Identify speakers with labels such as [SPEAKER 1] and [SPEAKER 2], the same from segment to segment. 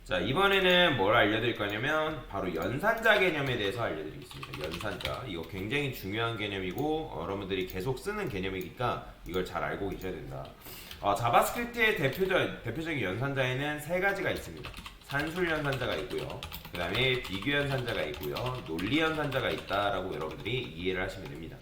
[SPEAKER 1] 자, 이번에는 뭘 알려드릴 거냐면 바로 연산자 개념에 대해서 알려드리겠습니다. 연산자. 이거 굉장히 중요한 개념이고 여러분들이 계속 쓰는 개념이니까 이걸 잘 알고 계셔야 된다. 자바스크립트의 대표적인 연산자에는 세 가지가 있습니다. 산술 연산자가 있고요. 그 다음에 비교 연산자가 있고요. 논리 연산자가 있다라고 여러분들이 이해를 하시면 됩니다.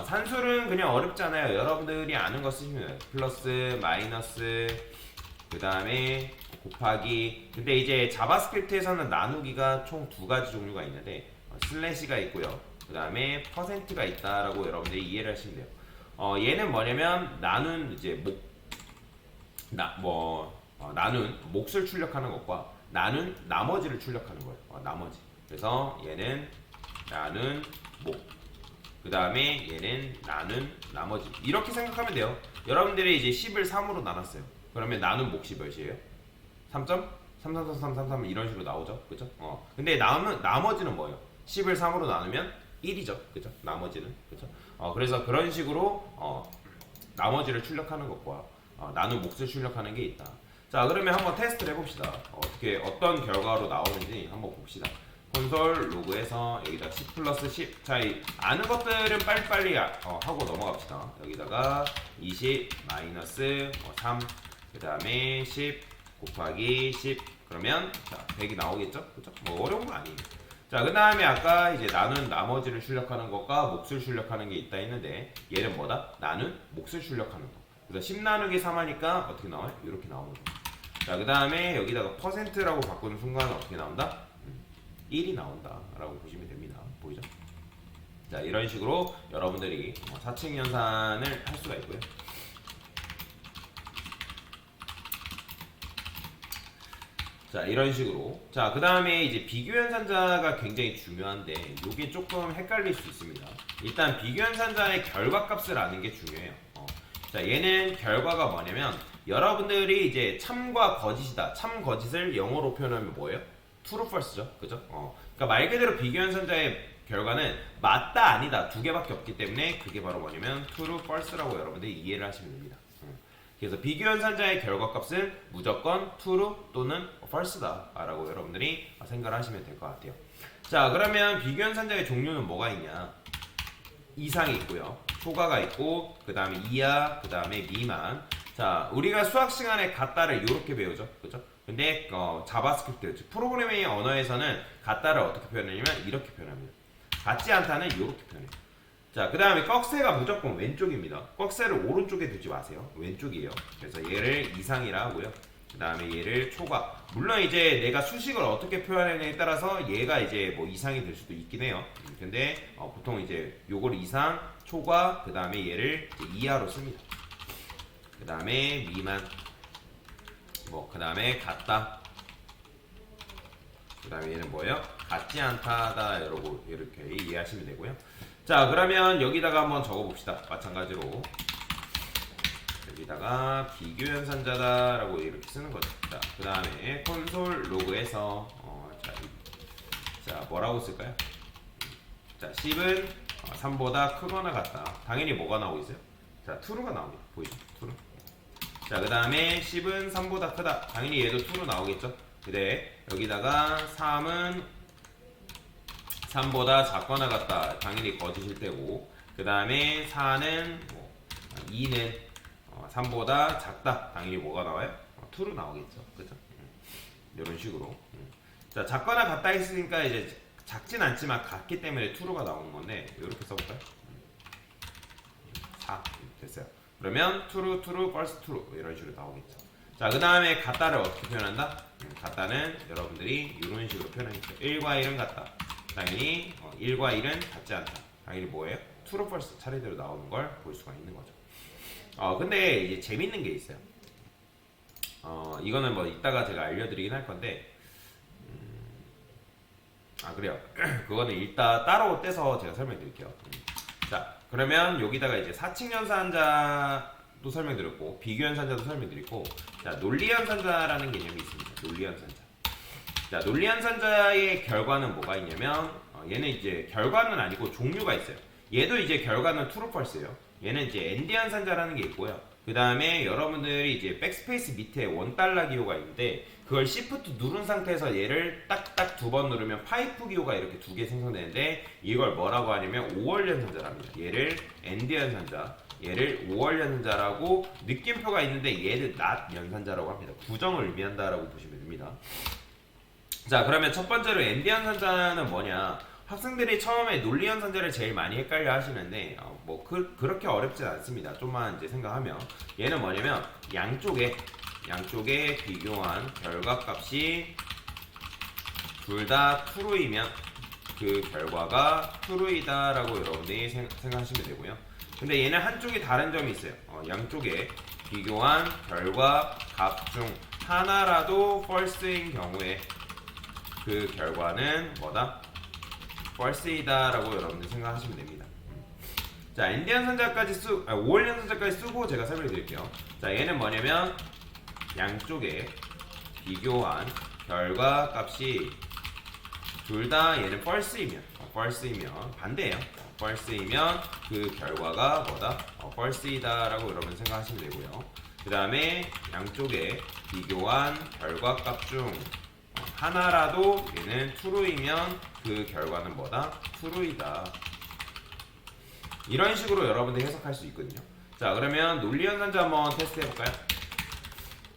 [SPEAKER 1] 산술은 그냥 어렵잖아요. 여러분들이 아는 거 쓰시면 돼요. 플러스, 마이너스, 그 다음에 곱하기. 근데 이제 자바스크립트에서는 나누기가 총 두 가지 종류가 있는데 슬래시가 있고요. 그 다음에 퍼센트가 있다라고 여러분들이 이해를 하시면 돼요. 얘는 뭐냐면 나눈 몫을 출력하는 것과 나눈 나머지를 출력하는 거예요. 나머지. 그래서 얘는 나눈 몫. 그 다음에 얘는 나눈 나머지. 이렇게 생각하면 돼요. 여러분들이 이제 10을 3으로 나눴어요. 그러면 나눈 몫이 몇이에요? 3점? 3, 3, 3, 3, 3, 3 이런 식으로 나오죠. 그죠? 근데 나머지는 뭐예요? 10을 3으로 나누면 1이죠. 그죠? 나머지는. 그죠? 그래서 그런 식으로 나머지를 출력하는 것과 나눈 몫을 출력하는 게 있다. 자, 그러면 한번 테스트를 해봅시다. 어떤 결과로 나오는지 한번 봅시다. 콘솔 로그에서 여기다 10 플러스 10. 자, 아는 것들은 빨리빨리 하고 넘어갑시다. 여기다가 20 마이너스 3, 그 다음에 10 곱하기 10. 그러면 자, 100이 나오겠죠? 그죠? 뭐 어려운 거 아니에요. 자, 그 다음에 아까 이제 나눈 나머지를 출력하는 것과 몫을 출력하는 게 있다 했는데 얘는 뭐다? 나눈 몫을 출력하는 거. 그래서 10 나누기 3 하니까 어떻게 나와요? 이렇게 나오는 거. 자, 그 다음에 여기다가 퍼센트라고 바꾸는 순간 어떻게 나온다? 1이 나온다 라고 보시면 됩니다. 보이죠? 자, 이런 식으로 여러분들이 사칙 연산을 할 수가 있고요. 자, 이런 식으로. 자, 그 다음에 이제 비교 연산자가 굉장히 중요한데 이게 조금 헷갈릴 수 있습니다. 일단 비교 연산자의 결과값을 아는 게 중요해요. 자, 얘는 결과가 뭐냐면 여러분들이 이제 참과 거짓이다. 참 거짓을 영어로 표현하면 뭐예요? true, false죠. 그죠? 그러니까 말 그대로 비교 연산자의 결과는 맞다, 아니다 두 개밖에 없기 때문에 그게 바로 뭐냐면 true, false라고 여러분들이 이해를 하시면 됩니다. 그래서 비교 연산자의 결과값은 무조건 true 또는 false다 라고 여러분들이 생각을 하시면 될 것 같아요. 자, 그러면 비교 연산자의 종류는 뭐가 있냐? 이상이 있고요. 초과가 있고, 그 다음에 이하, 그 다음에 미만. 자, 우리가 수학 시간에 같다를 이렇게 배우죠. 그죠? 근데 자바스크립트, 즉 프로그래밍 언어에서는 같다를 어떻게 표현하냐면 이렇게 표현합니다. 같지 않다는 이렇게 표현해요. 자, 그 다음에 꺽쇠가 무조건 왼쪽입니다. 꺽쇠를 오른쪽에 두지 마세요. 왼쪽이에요. 그래서 얘를 이상이라 하고요. 그 다음에 얘를 초과. 물론 이제 내가 수식을 어떻게 표현하느냐에 따라서 얘가 이제 뭐 이상이 될 수도 있긴 해요. 근데 보통 이제 요걸 이상, 초과, 그 다음에 얘를 이제 이하로 씁니다. 그 다음에 미만, 그 다음에 같다. 그 다음에 얘는 뭐예요? 같지 않다다. 여러분 이렇게 이해하시면 되고요. 자, 그러면 여기다가 한번 적어봅시다. 마찬가지로 여기다가 비교 연산자다라고 이렇게 쓰는 거죠. 자, 그 다음에 콘솔 로그에서 자, 뭐라고 쓸까요? 자, 10은 3보다 크거나 같다. 당연히 뭐가 나오고 있어요? 자, true가 나옵니다. 보이죠? true. 자, 그 다음에 10은 3보다 크다. 당연히 얘도 true 나오겠죠? 근데 여기다가 3은 3보다 작거나 같다. 당연히 거짓일 테고. 그 다음에 4는 2는 3보다 작다. 당연히 뭐가 나와요? true로 나오겠죠. 그죠? 이런 식으로. 자, 작거나 같다 했으니까 이제 작진 않지만 같기 때문에 true가 나오는 건데 이렇게 써볼까요? 4 됐어요. 그러면 true, true, false, true 이런 식으로 나오겠죠. 자, 그 다음에 같다를 어떻게 표현한다? 같다는 여러분들이 이런 식으로 표현하겠죠. 1과 1은 같다. 당연히 1과 1은 같지 않다. 당연히 뭐예요? true, false 차례대로 나오는 걸 볼 수가 있는 거죠. 근데 이제 재밌는 게 있어요. 이거는 뭐 이따가 제가 알려드리긴 할 건데, 그래요. 그거는 이따 따로 떼서 제가 설명드릴게요. 자, 그러면 여기다가 이제 사칙연산자도 설명드렸고, 비교연산자도 설명드리고, 자, 논리연산자라는 개념이 있습니다. 논리연산자. 자, 논리연산자의 결과는 뭐가 있냐면, 얘는 이제 결과는 아니고 종류가 있어요. 얘도 이제 결과는 true, false예요. 얘는 이제 엔드연산자라는 게 있고요. 그 다음에 여러분들이 이제 백스페이스 밑에 원달러 기호가 있는데 그걸 Shift 누른 상태에서 얘를 딱딱 두 번 누르면 파이프 기호가 이렇게 두 개 생성되는데 이걸 뭐라고 하냐면 5월 연산자랍니다. 얘를 엔드 연산자, 얘를 5월 연산자라고 느낌표가 있는데 얘를 not 연산자라고 합니다. 부정을 의미한다라고 보시면 됩니다. 자, 그러면 첫 번째로 엔드 연산자는 뭐냐? 학생들이 처음에 논리 연산자를 제일 많이 헷갈려 하시는데 그렇게 어렵진 않습니다. 좀만 이제 생각하면 얘는 뭐냐면 양쪽에 비교한 결과값이 둘 다 true이면 그 결과가 true이다라고 여러분들이 생각하시면 되고요. 근데 얘는 한쪽이 다른 점이 있어요. 양쪽에 비교한 결과 값 중 하나라도 false인 경우에 그 결과는 뭐다? false이다라고 여러분들 생각하시면 됩니다. 자, 엔드 연산자까지 5월 연산자까지 쓰고 제가 설명드릴게요. 자, 얘는 뭐냐면 양쪽에 비교한 결과 값이 둘 다 얘는 false이면 반대예요. false이면 그 결과가 뭐다? false이다라고 여러분 생각하시면 되고요. 그 다음에 양쪽에 비교한 결과 값 중 하나라도 얘는 true이면 그 결과는 뭐다? true이다. 이런 식으로 여러분들 해석할 수 있거든요. 자, 그러면 논리 연산자 한번 테스트 해볼까요?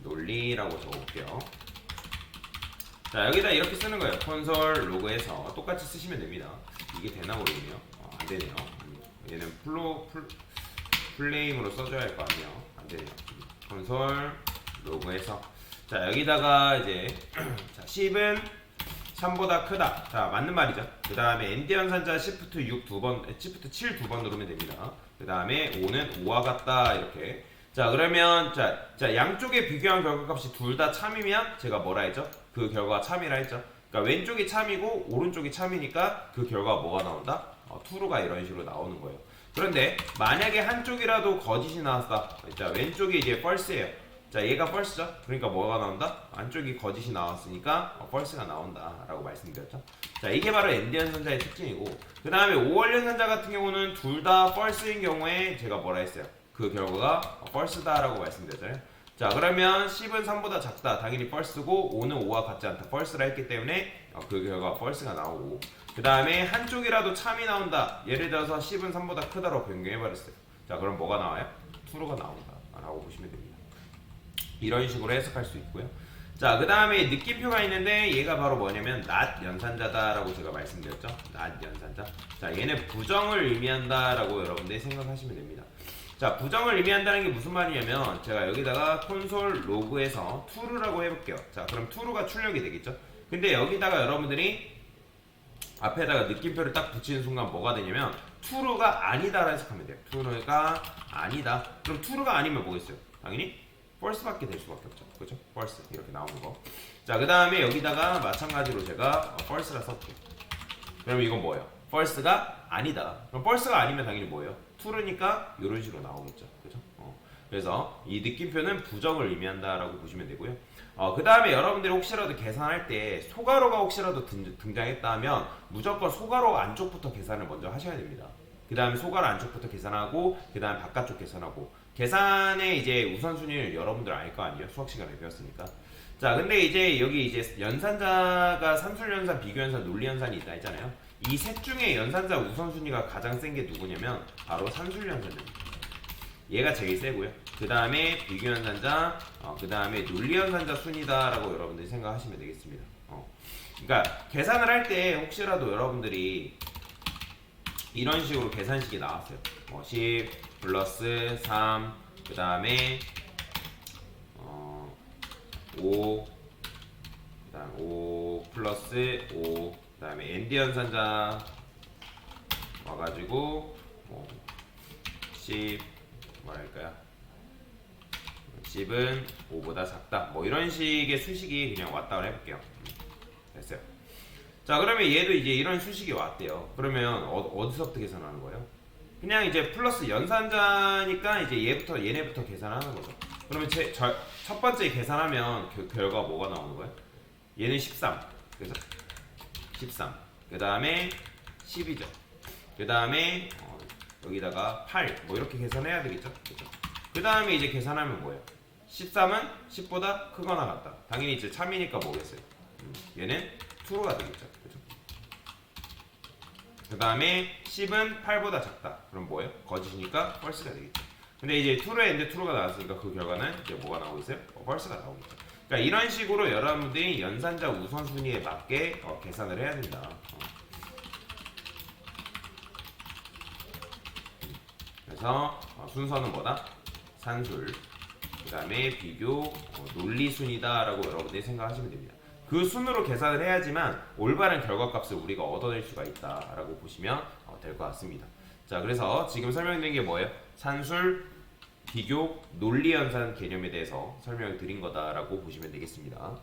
[SPEAKER 1] 논리라고 적어볼게요. 자, 여기다 이렇게 쓰는 거예요. 콘솔 로그에서 똑같이 쓰시면 됩니다. 이게 되나 모르겠네요. 안 되네요. 얘는 플레임으로 써줘야 할 거 아니에요. 안 되네요. 콘솔 로그에서 자, 여기다가 이제 자, 10은 3보다 크다. 자, 맞는 말이죠. 그 다음에 엔드 연산자 Shift 6 두 번, Shift 7 두 번 누르면 됩니다. 그 다음에 5는 5와 같다. 이렇게. 자, 그러면 자 양쪽에 비교한 결과값이 둘 다 참이면 제가 뭐라 했죠? 그 결과가 참이라 했죠. 그러니까 왼쪽이 참이고 오른쪽이 참이니까 그 결과가 뭐가 나온다? true가 이런 식으로 나오는 거예요. 그런데 만약에 한쪽이라도 거짓이 나왔다. 자, 왼쪽이 이제 false예요. 자, 얘가 false죠? 그러니까 뭐가 나온다? 안쪽이 거짓이 나왔으니까 false가 나온다라고 말씀드렸죠. 자, 이게 바로 엔드 연산자의 특징이고, 그 다음에 5월 연산자 같은 경우는 둘 다 false인 경우에 제가 뭐라 했어요? 그 결과가 false다라고 말씀드렸잖아요. 자, 그러면 10은 3보다 작다. 당연히 false고 5는 5와 같지 않다. false라 했기 때문에 그 결과가 false가 나오고, 그 다음에 한쪽이라도 참이 나온다. 예를 들어서 10은 3보다 크다로 변경해버렸어요. 자, 그럼 뭐가 나와요? true가 나온다라고 보시면 됩니다. 이런 식으로 해석할 수 있고요. 자, 그 다음에 느낌표가 있는데 얘가 바로 뭐냐면 not 연산자다라고 제가 말씀드렸죠. not 연산자. 자, 얘는 부정을 의미한다라고 여러분들이 생각하시면 됩니다. 자, 부정을 의미한다는 게 무슨 말이냐면 제가 여기다가 콘솔 로그에서 true라고 해볼게요. 자, 그럼 true가 출력이 되겠죠. 근데 여기다가 여러분들이 앞에다가 느낌표를 딱 붙이는 순간 뭐가 되냐면 true가 아니다라 해석하면 돼요. true가 아니다. 그럼 true가 아니면 뭐겠어요? 당연히 false밖에 될 수밖에 없죠. 그렇죠? false 이렇게 나오는 거. 자, 그 다음에 여기다가 마찬가지로 제가 false라 썼죠. 그럼 이건 뭐예요? false가 아니다. 그럼 false가 아니면 당연히 뭐예요? true니까 이런 식으로 나오겠죠. 그렇죠? 그래서 이 느낌표는 부정을 의미한다라고 보시면 되고요. 그 다음에 여러분들이 혹시라도 계산할 때 소괄호가 혹시라도 등장했다면 무조건 소괄호 안쪽부터 계산을 먼저 하셔야 됩니다. 그 다음에 소괄호 안쪽부터 계산하고 그 다음에 바깥쪽 계산하고 계산의 이제 우선순위를 여러분들 알 거 아니에요? 수학 시간에 배웠으니까. 자, 근데 이제 여기 이제 연산자가 산술연산, 비교연산, 논리연산이 있다 했잖아요. 이 셋 중에 연산자 우선순위가 가장 센 게 누구냐면 바로 산술연산입니다. 얘가 제일 세고요. 그 다음에 비교연산자, 그 다음에 논리연산자 순이다라고 여러분들이 생각하시면 되겠습니다. 그러니까 계산을 할 때 혹시라도 여러분들이 이런 식으로 계산식이 나왔어요. 10 플러스 3, 그 다음에 5, 그 다음 5 플러스 5, 그 다음에 엔드 연산자 와가지고 10 뭐랄까요? 10은 5보다 작다. 뭐 이런 식의 수식이 그냥 왔다고 해볼게요. 됐어요. 자, 그러면 얘도 이제 이런 수식이 왔대요. 그러면 어디서부터 계산하는 거예요? 그냥 이제 플러스 연산자니까 이제 얘네부터 계산하는 거죠. 그러면 첫 번째 계산하면 그 결과가 뭐가 나오는 거예요? 얘는 13. 그래서 13. 그 다음에 10이죠. 그 다음에 여기다가 8. 뭐 이렇게 계산해야 되겠죠. 그렇죠? 그 다음에 이제 계산하면 뭐예요? 13은 10보다 크거나 같다. 당연히 이제 참이니까 뭐겠어요? 얘는 true가 되겠죠. 그죠? 그 다음에 10은 8보다 작다. 그럼 뭐예요? 거짓이니까 false가 되겠죠. 근데 이제 true에 있는데 true가 나왔으니까 그 결과는 이제 뭐가 나오고 있어요? false가 나오겠죠. 그러니까 이런 식으로 여러분들이 연산자 우선순위에 맞게 계산을 해야 된다. 그래서 순서는 뭐다? 산술, 그 다음에 비교, 논리순이다라고 여러분들이 생각하시면 됩니다. 그 순으로 계산을 해야지만 올바른 결과값을 우리가 얻어낼 수가 있다라고 보시면 될 것 같습니다. 자, 그래서 지금 설명드린 게 뭐예요? 산술, 비교, 논리연산 개념에 대해서 설명을 드린 거다라고 보시면 되겠습니다.